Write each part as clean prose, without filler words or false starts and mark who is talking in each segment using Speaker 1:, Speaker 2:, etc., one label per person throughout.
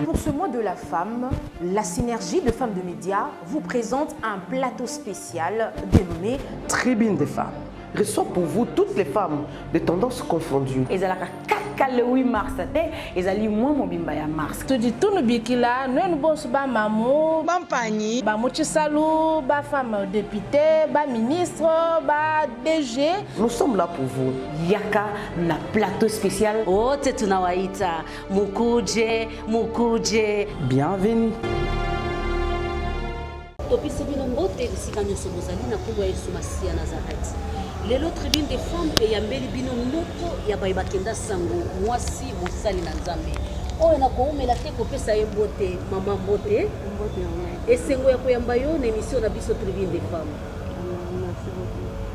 Speaker 1: Pour ce mois de la femme, la synergie de femmes de médias vous présente un plateau spécial dénommé
Speaker 2: Tribune des femmes. Reçoit pour vous toutes les femmes de tendances confondues.
Speaker 3: Et ça le 8 mars, et ça moins mon bimba ya mars.
Speaker 4: Tu dis tout le bikila, nous bon ba maman,
Speaker 5: ba mpani,
Speaker 4: ba mochisalou, ba femme députée, ba ministre, ba DG.
Speaker 2: Nous sommes là pour vous.
Speaker 3: Yaka na plateau spécial.
Speaker 6: Oh, tunawaita mukuje.
Speaker 2: Bienvenue.
Speaker 6: Topisi bino mbote bisika nyonso bozali na kombo ya Yesu Masiya Nazareth. Lelo tribune des femmes eyambeli bino moko ya bayebakenda sango mwasi mosali na Nzambe. Oyo na koumela te kopesa ye mbote mama mbote. Esengo ya koyamba yo na émission na biso tribune des femmes.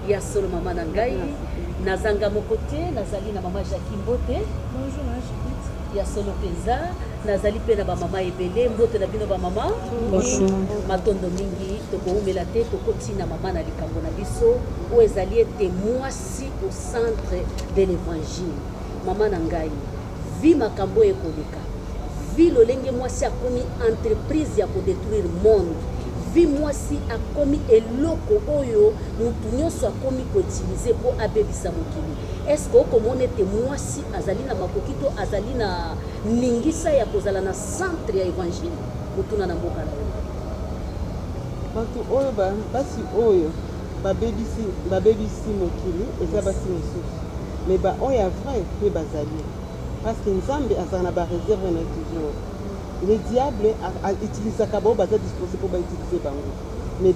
Speaker 6: Ya solo mama na ngai nazanga mokote nazali na mama Jackie Mbote.
Speaker 4: Bonjour Judith.
Speaker 6: Ya solo penza nazali pe na ba mama ebele mbote na bino ba mama.
Speaker 4: Bonjour.
Speaker 6: Matondo mingi tokoumela te tokotina mama na likambo na biso o ezali ete mwasi au centre de l'évangile. Mama na ngai vi makambo ekoleka vi lolenge mwasi akomi entreprise ya kodétruire monde vi mwasi akomi eloko oyo mutu nyonso akomi koutilize po abebisa mokili. Est-ce que okomona ete mwasi azali na makoki to azali na ningisa ya kozala na centre ya évangile mutuna na mboka na yo?
Speaker 5: Batu oyo basi oyo babebisi mokili eza basi mosusu mais ba oyo ya vrai pe bazali parce que Nzambe azala na ba réserve na toujours. Le diable utilisaka bao baza disposé po bautilize bango mais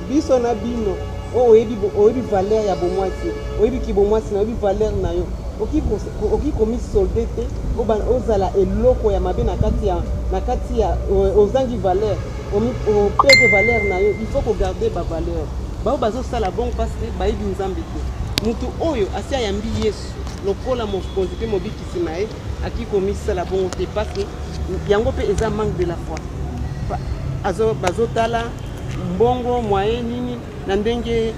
Speaker 5: biso na bino oyebi valeur ya bomwasi oyebi ki bomwasi na oyebi valeur na yo oki komi solde te ozala eloko ya mabe na kati ya ozangi valeur operde valeur na yo. Il faut kogarde ba valeur bao bazosala bon parce que bayebi Nzambe te. Mutu oyo asi ayambi Yesu lokola mokonzi mpe mobikisi na ye aki komisala bongo te parce que yango mpe eza manque de la foi. Bazotala mbongo moyen nini na ndenge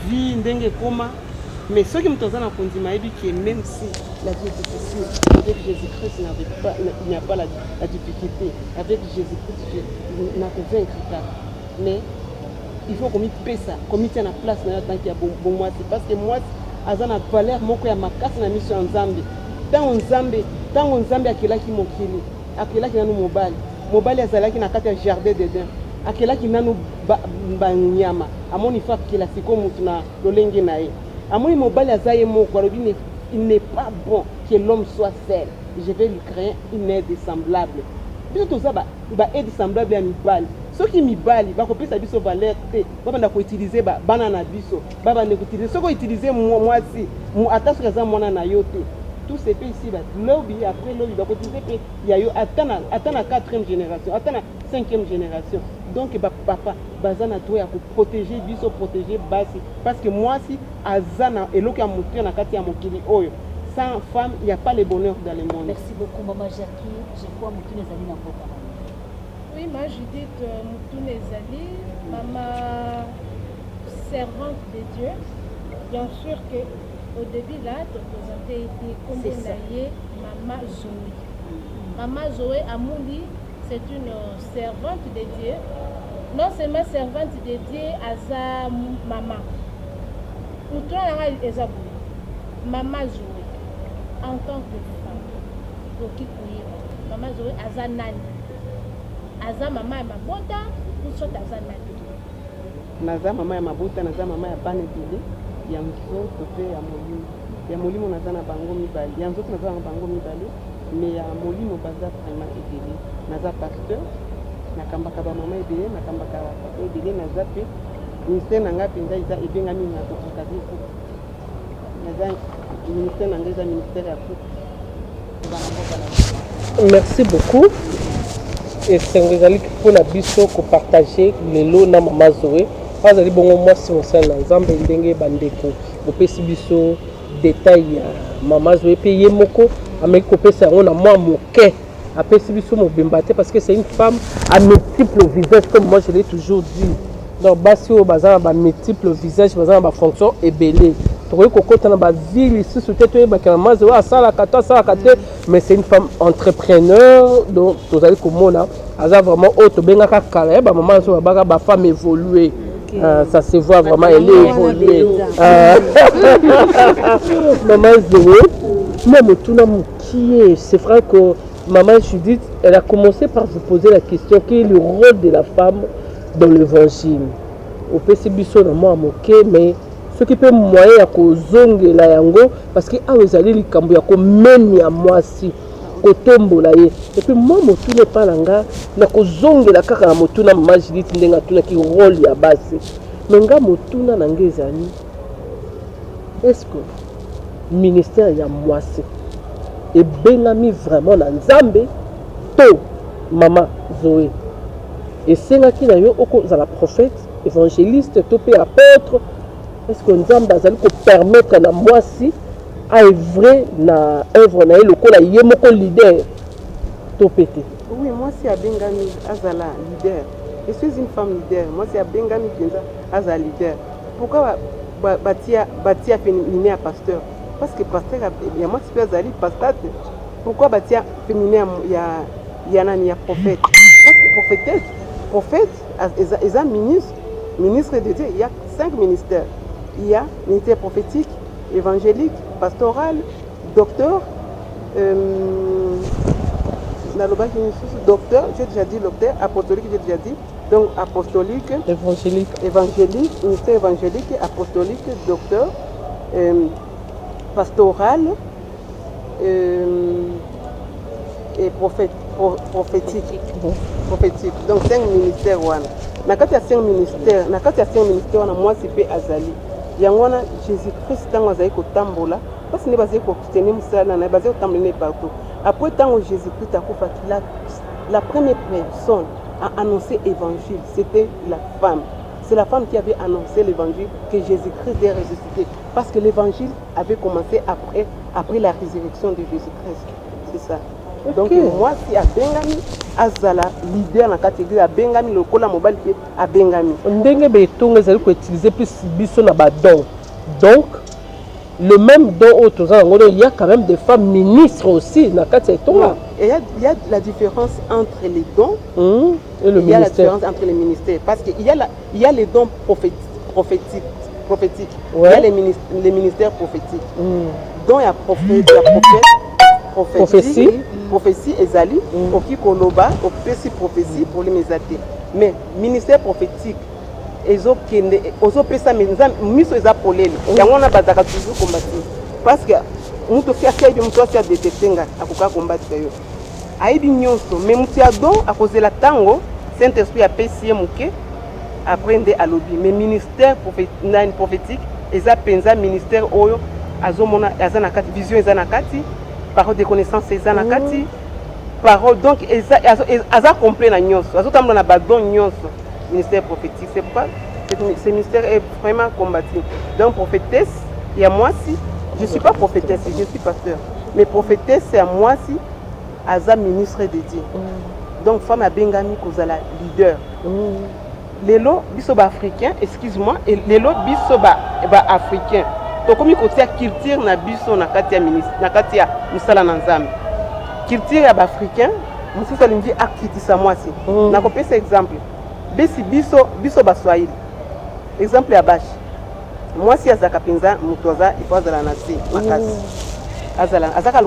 Speaker 5: vie ndenge koma mais ceux qui me toza na kondima yebi que même si la vie est difficile avec Jésus-Christ il n'y a pas la difficulté. Avec Jésus-Christ il n'a que vaincre ça. Mais il faut qu'on pesa comme tient na place na tant qu'il y a bon moi parce que moi azana valeur moko ya makasi na mission Nzambe. Tant Nzambe akelaki mokili akelaki nanu mobali azalaki na kati ya jardin d'Eden akelaki nanu banyama amoni fa kila siko mutu na lolenge na ye amoni mobali azaye moko alobi il n'est pas bon que l'homme soit seul. Je vais lui créer une aide semblable. Biso toza ba aide semblable ya mibali. Soki mibali bakopesa biso valeur te babanda ko utiliser bana na biso babanda ko utiliser soko utiliser mwasi ata soki aza mwana na yo te. Tout se fait ici lobby après lobby bako utiliser pe ya yo ata na 4e génération ata na 5e génération. Donc papa bazana to ya ko protéger biso protéger basi parce que mwasi azana eloko ya mutu na kati ya mokili oyo. Sans femme il n'y a pas le bonheur dans le monde.
Speaker 6: Merci beaucoup maman Jackie. Je crois mutu nezali na mboka.
Speaker 4: Oui, moi Judith Moutoune Zali, maman servante de Dieu. Bien sûr qu'au début là, tu présentais comme maman Zoé. Maman Zoé Amundi, c'est une servante de Dieu. Non seulement servante de Dieu, Aza maman. Moutoune Ezabou, maman Zoé, en tant que femme, maman Zoé Aza Nani. Aza mama ya mabota kusota aza nani
Speaker 5: naza mama ya mabota naza mama ya bana ebele ya nzoto pe ya molimo naza na bango mibali ya nzoto naza na bango mibali mais ya molimo baza vraiment ebele naza pasteur nakambaka ba mama ebele nakambaka papa ebele naza pe ministère na nga mpenza eza ebengami na kokakazi ku naza ministère na nga eza ministère ya ku. Merci beaucoup. Et c'est pour la biso ko partager lelo na mama Zoé azali bongo mwasi mosala Nzambe ndenge bandeko kopesi biso détail ya mama Zoé pe ye moko ameki kopesa yango na mwa moke apesi biso mobemba te parce que c'est une femme à multiples visages comme moi je l'ai toujours dit. Donc basi o bazana ba multiples visages bazana ba fonction ebele
Speaker 7: tokoki kokota na baville lisusu te toyebaka mama Zoé asalaka to asalaka te, mais c'est une femme entrepreneur, donc tozali komona aza vraiment oyo tobengaka kala ya bamama Zoé babaka bafemme évoluée. Ça se voit vraiment, elle est évoluée. Maman Zoé, même tout le monde qui est, c'est vrai que maman Judith, elle a commencé par vous poser la question, quel est le rôle de la femme dans l'évangile? Au PCBisson, moi, mais ce qui peut moyen à kozonge la yango, parce que vous allez les cambo ya ko meni à moi si. Kotombola ye et puis moi motu ne pas langa na kozongela kaka na motu na mama Judith ndenga tuna ki rôle ya base menga motu na ngezani est-ce que ministère ya mwasi et bengami vraiment na nzambe to mama Zoé et senga ki na yo oko za la prophète évangéliste to pe apôtre est-ce que nzambe azali ko permettre na mwasi à œuvrer na œuvre na le ko la yemoko leader to pété.
Speaker 5: Oui, moi c'est à Bengami azala leader. Je suis une femme leader. Moi c'est à Bengami Kenza azala leader. Pourquoi batia féminin à pasteur? Parce que pasteur il y a moi c'est azali pasteur. Pourquoi batia féminin il y a prophète? Parce que prophète ils ont ministre de Dieu, il y a 5 ministères. Il y a ministère prophétique, évangélique, pastoral, docteur, docteur, j'ai déjà dit docteur, apostolique, j'ai déjà dit, donc apostolique, évangélique, ministère évangélique, apostolique, docteur, pastoral et prophétique. Donc 5 ministères. Nakati ya 5 ministères, moi c'est pe azali. Yangwana Jésus-Christ tango azali kotambola parce que ne bazali ko tenir musala na bazali kotambola partout. Après tango Jésus-Christ akufa la première personne à annoncer l'évangile, c'était la femme. C'est la femme qui avait annoncé l'évangile que Jésus-Christ est ressuscité parce que l'évangile avait commencé après la résurrection de Jésus-Christ. C'est ça. Okay. Donc moi si à Bengami azala leader na catégorie à Bengami le kola mobile qui à Bengami
Speaker 7: ndenge betonga ezali ko utiliser plus biso na badon. Donc le même don autres il y a quand même des femmes ministres aussi na catégorie.
Speaker 5: Et il y a la différence entre les dons
Speaker 7: et le ministère.
Speaker 5: Il y a la différence entre les ministères parce qu'il y a les dons prophétiques. Ouais. Il y a les ministères prophétiques. Donc il y a prophétie ezali oki koloba opesi prophétie pour les mesate mais ministère prophétique ezokende ozopesa miso eza polele yango na bazaka toujours combattre parce que muto fiakia bi muto atia détecter akoka combattre yo aibi nyonso mais muto ya don akozela tango Saint-Esprit apesi ye muke aprendre à lobby mais ministère prophétique eza penza ministère oyo azomona azana kati vision eza na kati parole de connaissance eza na kati parole donc eza complet na nyonso azotambola na badon nyonso ministère prophétique c'est pourquoi ce ministère est vraiment combattu donc prophétesse et à moi si je suis pas prophétesse je suis pasteur mais prophétesse c'est à moi si aza ministre de Dieu donc femme à Bengami kozala leader lelo biso ba africain excuse-moi et lelo biso ba africain to komi kotia culture na biso na kati ya ministre na kati ya musala na nzambe culture ya ba africain mususu alingi akitisa mwasi na kopesa exemple biso ba Swahili exemple ya bashi mwasi azaka penza mutu aza ifazala na se makasi azaka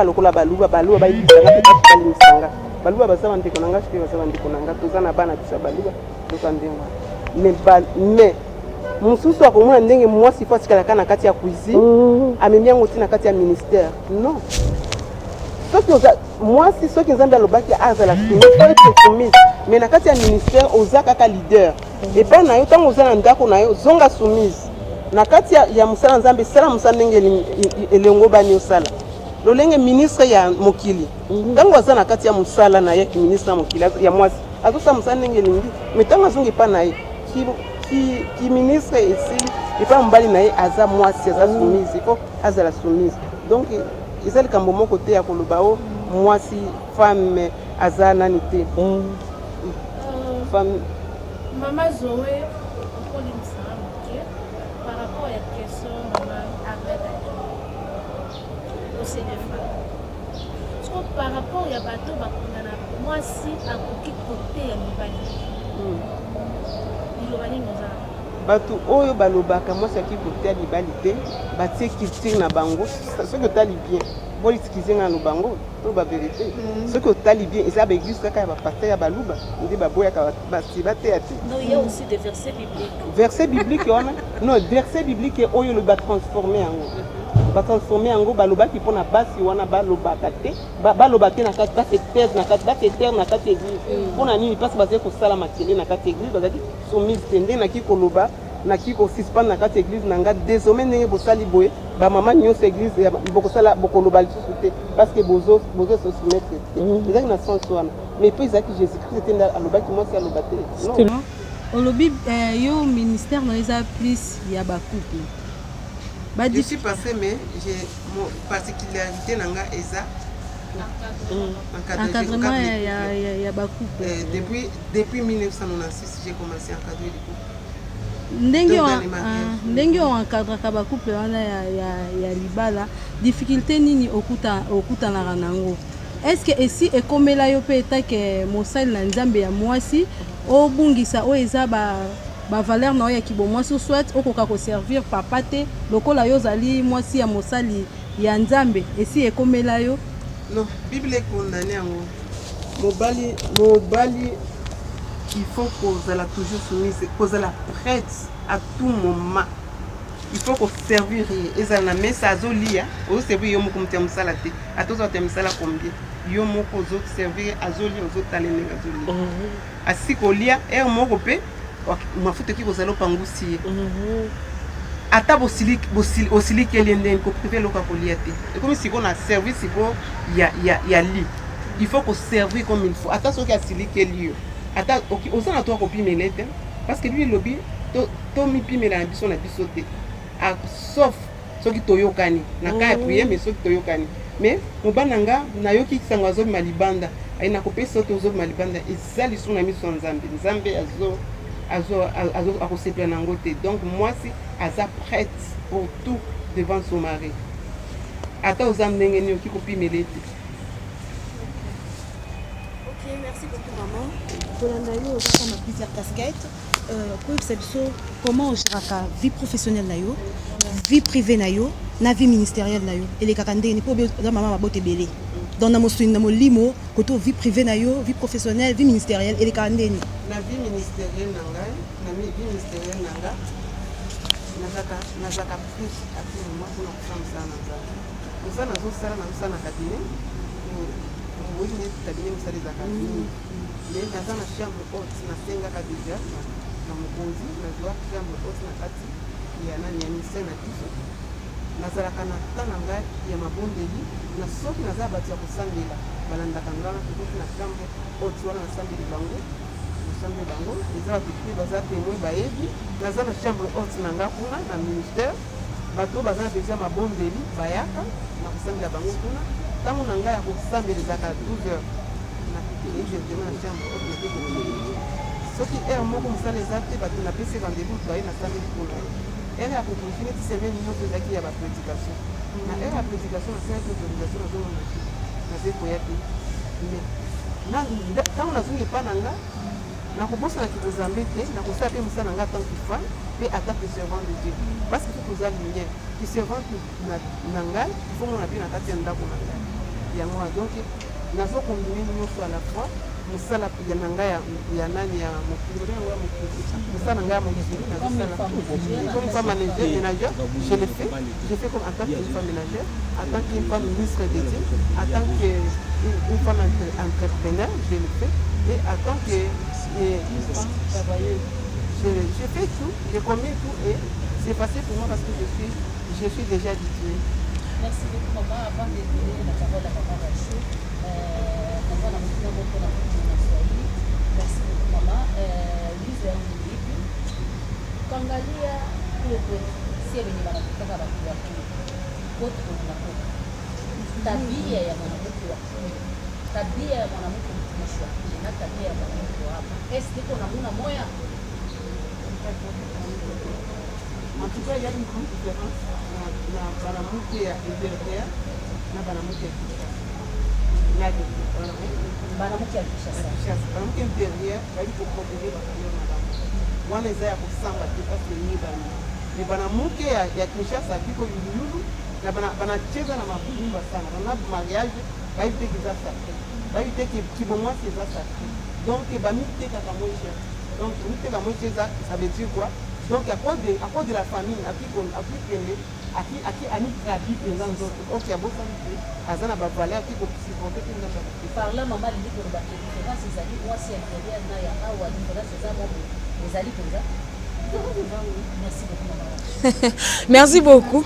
Speaker 5: lokola baluba bayibisanga pe kalimisanga baluba bazaba ndeko nanga shike bazaba ndeko nanga tozana bana bisa baluba tokandenga mais mususu akomona ndenge mwasi fasi kala kana kati ya cuisine amemi yango tina kati ya ministère non mwasi soki nzambe alobaki azala soumise mais na kati ya ministère oza kaka leader et pas na yo tango oza na ndako na yo zonga soumise na kati ya musala nzambe sala musala ndenge elengo bani osala lolenge ministre ya mokili tango aza na kati ya musala na ye ministre ya mokili ya mwasi azosala musala ndenge elingi mais tango azongi pa na ye qui ministre ici et pas mbali na ye aza mwasi aza soumise il faut azala soumise donc ils allaient quand mon côté à Kolobao mwasi femme aza nani te femme
Speaker 4: Maman Zoé pour l'instant par rapport à la question maman par rapport ya bato bakundana mwasi akoki kote ya mibali liloba nini oza
Speaker 5: bato oyo balobaka mwasi akoki kote ya mibali te batie culture na bango soki otali bien bolitikize nga no bango to baverité soki otali bien eza baeglise kaka ya bapaster ya baluba nde baboyaka basi bateya te.
Speaker 6: Non, il y a aussi des versets bibliques.
Speaker 5: Verset biblique wana non verset biblique oyo lo batransforme yango batransforme yango balobaki mpona basi wana balobaka te baloba te na kati basetere na kati basetere na kati église mpona nini mpasi bazali kosala makele na kati église bazalaki soumise te nde naki koloba naki kosispande na kati église na nga désormais ndenge bosali boye bamama nyonso église bokosala bokoloba lisusu te parce que bozosoumettre te ezalaki na sens wana mais mpo ezalaki jésus christ te nde alobaki mwasi aloba te non.
Speaker 8: olobi yo ministère na eza plus ya bacouple
Speaker 5: je suis passé mais j'ai mon particularité nanga eza
Speaker 8: encadrement ya bacouple
Speaker 5: depuis 1996 j'ai commencé à encadrer les couples
Speaker 8: ndenge oencadraka bacouple wana ya libala difficulté nini okutanaka nango est ce que esi ekomela yo mpe etake mosali na nzambe ya mwasi obungisa oyo eza bavaleur na oyo ya kibomwasi soit okoka koservir papa te lokola yo ozali mwasi ya mosali ya nzambe esi ekomela yo
Speaker 5: non bible ekondane yango mobali il faut kozala toujours soumise kozala prête à tout moment il faut koservir ezala na mesa azolia ozoservir yo moko moto ya mosala te ata ozala te ya misala combien yo moko ozoservir azolia ozotala ndenge azolia asi kolia ere moko mpe mafuta eki kozala opangusi ye ata osilikeli ndenge koprive eloko kolia te ekomi sikoyo na service sikoyo ya li il faut koservir comme il faut ata soki asilikeli yo ata osana to akopimela te parce que lui elobi tomipimela na biso te sauf soki toyokani na ka ya priere mais soki toyokani mais mobali na nga nayoki sango azobima libanda ayi nakopesa te ozobima libanda eza lisusu na miso ya nzambe akosepela nango te donc mwasi aza prête pour tout devant son mari ata oza ndenge nini oki kopimela ete.
Speaker 1: Ok, merci beaucoup maman. Kolanda yo ozaka na plusieurs casquettes. Koyebisa biso comment ogéraka vie professionnelle na yo, vie privée na yo, na vie ministérielle na yo elekaka ndenge mpo oza mama mabote ebele donc na mosuni na molimo koto vie privée na yo, vie professionnelle, vie ministérielle elekaka ndenge
Speaker 5: na vie ministérielle na ngai na vie ministérielle na nga nazaka plus active moi mpona kosala mosala na nzambe mosala nazosala na mosala na kabine oyi neti kabine mosala ezaka mingi mais naza na chambre haute nasengaka déjà na mokonzi nazwa chambre haute na kati ya nani ya ministère na biso nazalaka na ta na ngai ya mabondeli na soki naza bato ya kosambela balandaka ngana tokoki na chambre haute wana nasambeli bango eza bato mpe baza témoin bayebi naza na chambre haute na nga kuna na ministère bato baza na deja mabondeli bayaka na kosambela bango kuna ntango na ngai ya kosambela ezaka 12 heures na chambre haute na te soki ere moko mosala eza te bato napesi rendez-vous toye nasambeli kuna ere ya kokonfine ti semaine nyonso ezalaki ya baprédication na ere ya prédication nasalaki autorisation nazomona te naze koya te ntango nazongi epa na nga nakobosanaki kozambe te nakosala mpe mosala na nga tant que femme mpe ata que servant de Dieu parce que toza lumière ki servante na ngai ifomona mpe na kati ya ndako na ngai yango wana donc nazokombine nyonso à la fois mosala na ngai ya nani ya mokili mosala na ngai ya mokili nazosala comme femme ménagère je le fais comme en tant qu'une femme ménagère en tant qu'une femme ministre de Dieu en tant qu'une femme entrepreneur je le fais et en tant que je fais tout, je commets tout et c'est facile pour moi parce que je suis déjà habituée.
Speaker 6: Merci beaucoup maman. Avant de donner la parole à maman Rachou, merci beaucoup maman. Lise Bible. Kangalia kule si venye wanataka watu wa kote kuna tabia ya mwanamke wa tabia ya mwanamke mtumishi wa kike na tabia ya mwanamke wa hapa. Est-ce que namuna moya?
Speaker 5: En tout cas, il y a une grande différence na banamuke ya Evertea na banamuke ya Kinshasa. Na nadi
Speaker 6: banamuki ya Kinshasa
Speaker 5: banamuki intérieur bali koproposer bakamio malamu wana eza ya kosamba te parce mibani me banamuke ya Kinshasa biko yuluyulu na banacheza na mabumba sana bana mariage bayebi teke eza sacré bayebi teke kibomwasi eza sacré donc bamitekaka moins cher donc miteka moins cher ça veut dire quoi donc à cause de la famille akikende anitrabi mpenza nzoto ok abosani te aza na bavaleur akikosupporte mpe nzambe
Speaker 6: par là mama lingi koloba ke différence ezali mwasi ya intérieur na ya awa différence eza mobo ezali mpenza.
Speaker 3: Merci beaucoup.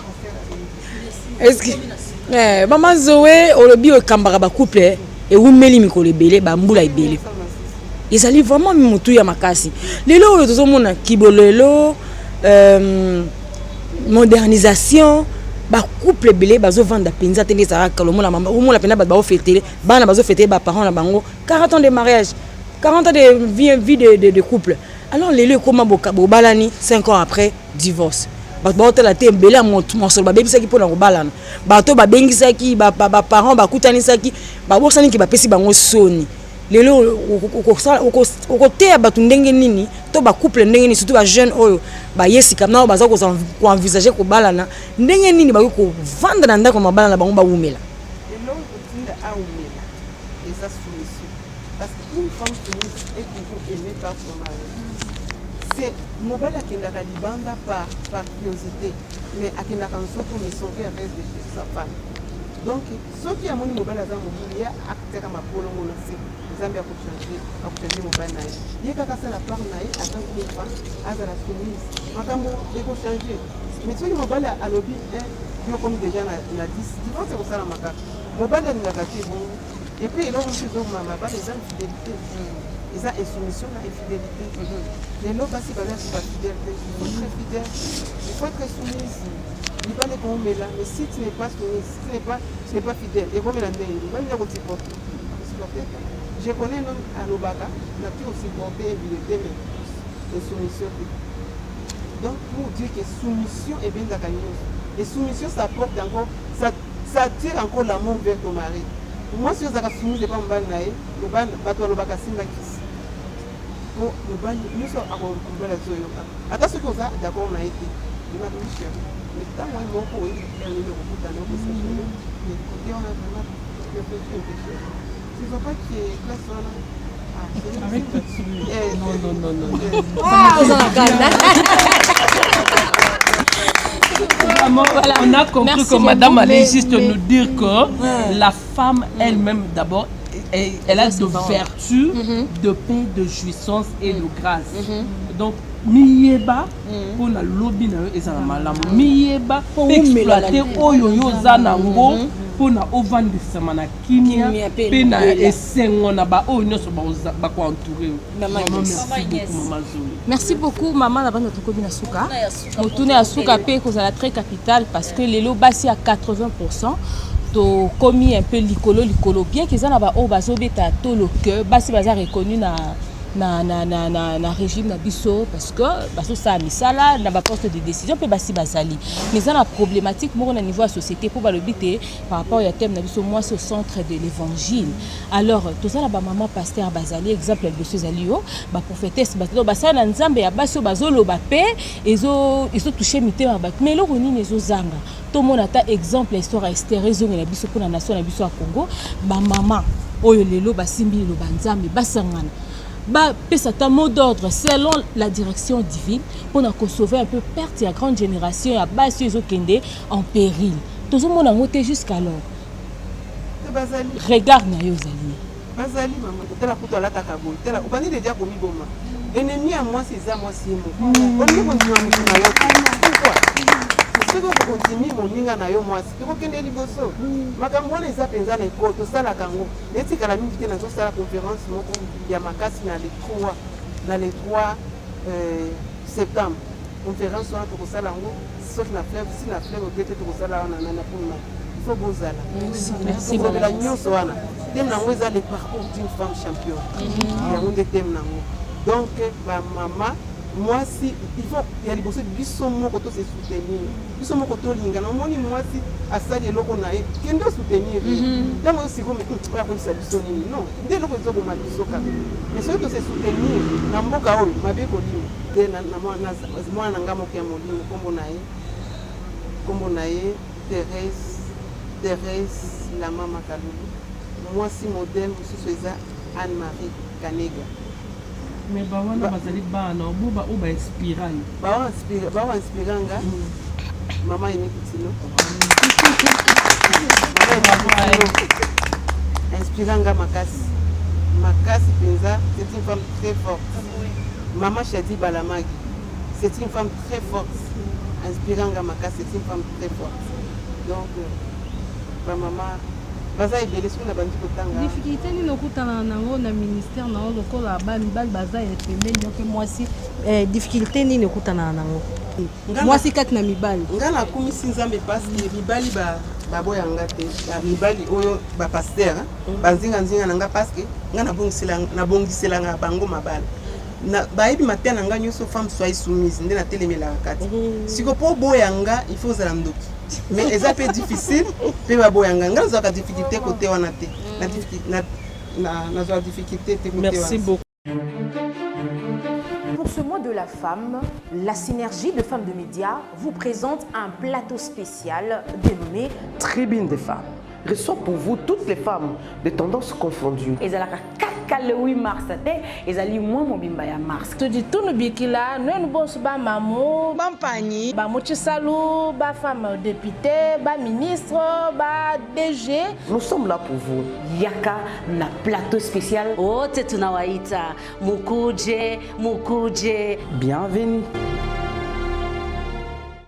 Speaker 3: Est-ce que maman Zoé olobi okambaka ba couple et umeli mikolo ebele ba mbula ebele. Ezali vraiment mutu ya makasi. Lelo oyo tozomona kibolelo modernisation ba couple ebele bazo vendre penza tele za kalomona mama omola pena ba ofetele bana bazo fêter ba parents na bango 40 ans de mariage 40 ans de vie de couple. Alors lelo comment bobalani 5 ans après divorce. Bato la te mbele monsolo babebisaki pona kobalana. Bato babengisaki ba parents bakutanisaki babosani ki bapesi bango soni. Lelo okotea bato ndenge nini to ba couple ndenge nini surtout ba jeune oyo ba yesika na baza ko envisager kobalana ndenge nini ba ko vendre na ndako mabalana bango ba umela.
Speaker 5: Lelo otinda a umela eza soumission parce que une femme soumise est toujours aimée par son mari. C'est mobile akendaka libanda par curiosité mais akendaka nsoto mais son cœur reste de sa femme. Donc soki ya moni mobile aza mobile ya akitaka mapolongo na se nzambe akuchanger mobile na ye ye kaka asala part na ye atangi femme azala soumise makambo ekochanger mais soki mobile alobi yo komi déjà na 10 divorce ekosala makaka mobile alingaka te bongo et puis eloko mosusu ezomama bana eza fidélité eza insoumission na infidélité lelo basi baza bafidèle te il faut être fidèle il faut être soumise libanda ekomomela mais si tu n'es pas soumise si tu n'es pas fidèle ekomela ndenge libanda ya kosupporte je connais non alobaka naki kosupporte ebilité mais insoumission te donc pour dire que soumission ebenzaka nyonso et soumission ça porte encore ça tire encore l'amour vers ton mari moi si ozaka soumise epa mobali na ye bato balobaka simba kisi po mobali nyonso akobala zoyoka ata soki oza d'accord na ye te limakomisha mais ntango ye moko oyebi okokutana okosachele mais kote wana vraiment réfléchir un péché tu vois pas que classe wana
Speaker 7: Voilà. On a compris. Merci que madame allait juste nous dire que la femme elle-même d'abord elle a de vertu, de paix, de jouissance et de grâce. Donc miyeba pour la lobby na yo ezala malamu miyeba exploiter oyo yo zanango pour na ovandisa mana kimia pe na esengo na ba oyo nyoso ba ko entourer.
Speaker 9: Merci beaucoup maman na banda tokobi na suka motune ya suka pe kozala très capital parce que lelo basi à 80% to commis un peu likolo bien qu'ils en aba o bazobeta to le cœur basi baza reconnu na régime na biso parce que baso ça misala na ba poste de décision pe basi bazali mais ça la problématique mo na niveau de société pour ba le bité par rapport à thème na biso moi c'est au centre de l'évangile alors tout ça la ba maman pasteur bazali exemple de ce zalio ba prophétesse ba ça na nzambe ya baso bazolo ba pe ezo toucher mité ba mais lo nini ezo zanga to mona ta exemple histoire Esther ezo na biso pour la nation na biso ya Congo ba maman oyo lelo basimbi lo banzambe basangana ba pesa ta mot d'ordre selon la direction divine pour na sauver un peu perte ya grande génération ya basi ezo kende en péril tozo mona ngote jusqu'alors regarde na yo zali
Speaker 5: bazali maman tela kuto la takaboy tela ubani déjà komi boma ennemi à moi c'est ça moi c'est moi on ne continue à mourir na yo pourquoi ce que continue mon ninga na yo moi c'est ko kende liboso makambo na eza penza na iko to sala kango neti kala mingi te na zo sala conférence moko ya makasi na le 3 septembre conférence wana to ko sala ngo sauf na fleuve si na fleuve okete to ko sala wana na pour il faut bozala merci beaucoup la nyonso wana tem na ngo eza le parcours d'une femme championne ya ngonde tem na ngo donc ba mama Moi si il faut y a des bosses biso moko to se soutenir biso moko to linga na moni moi si asali eloko na ye kendo soutenir donc aussi comme ya ko sa biso nini non nde loko zo ko mabiso ka mais so to se soutenir na mboka oyo mabe ko limo de na mwana nga moko ya molimo kombo na ye Thérèse la mama Kalulu moi si modèle mosusu eza Anne-Marie Kanega.
Speaker 7: Mais bawana bazali bana obuba uba inspirant.
Speaker 5: Bawa inspiranga. Mama yene kitino. Inspiranga makasi. Makasi penza, c'est une femme très forte. Maman Chadi Balamagi, c'est une femme très forte. Inspiranga makasi, c'est une femme très forte. Donc maman baza ebele soki na bandi kotanga
Speaker 8: difficulté nini okutana nango na ministère nango lokola bamibali baza pembeni yoke mwasi difficulté nini okutana nango mwasi kati na mibali
Speaker 5: nga nakumisi nzambe paske mibali baboyanga te mibali oyo bapaster banzinganzinga na nga paske nga nabongiselanga bango mabala bayebi mateya na nga nyonso femme soit soumise nde natelemelaka kati siko mpo boyanga il faut ozala ndoki mais eza peu difficile pe baboyanga nga nazwaka difficulté côté wana te nazwaka difficulté te côté wana.
Speaker 7: Merci beaucoup.
Speaker 10: Pour ce mois de la femme, la synergie de femmes de médias vous présente un plateau spécial dénommé
Speaker 2: Tribune des femmes reçoit pour vous toutes les femmes de tendances confondues.
Speaker 11: Et le 8 mars, et ça moi mon bimba ya mars.
Speaker 4: Tu dis tout nous bikila, nous boss ba maman, ba pani, ba mochi salou, ba femme députée, ba ministre, ba DG.
Speaker 2: Nous sommes là pour vous.
Speaker 11: Yaka na plateau spécial.
Speaker 6: Oh, tetunawaita, mukuje.
Speaker 2: Bienvenue.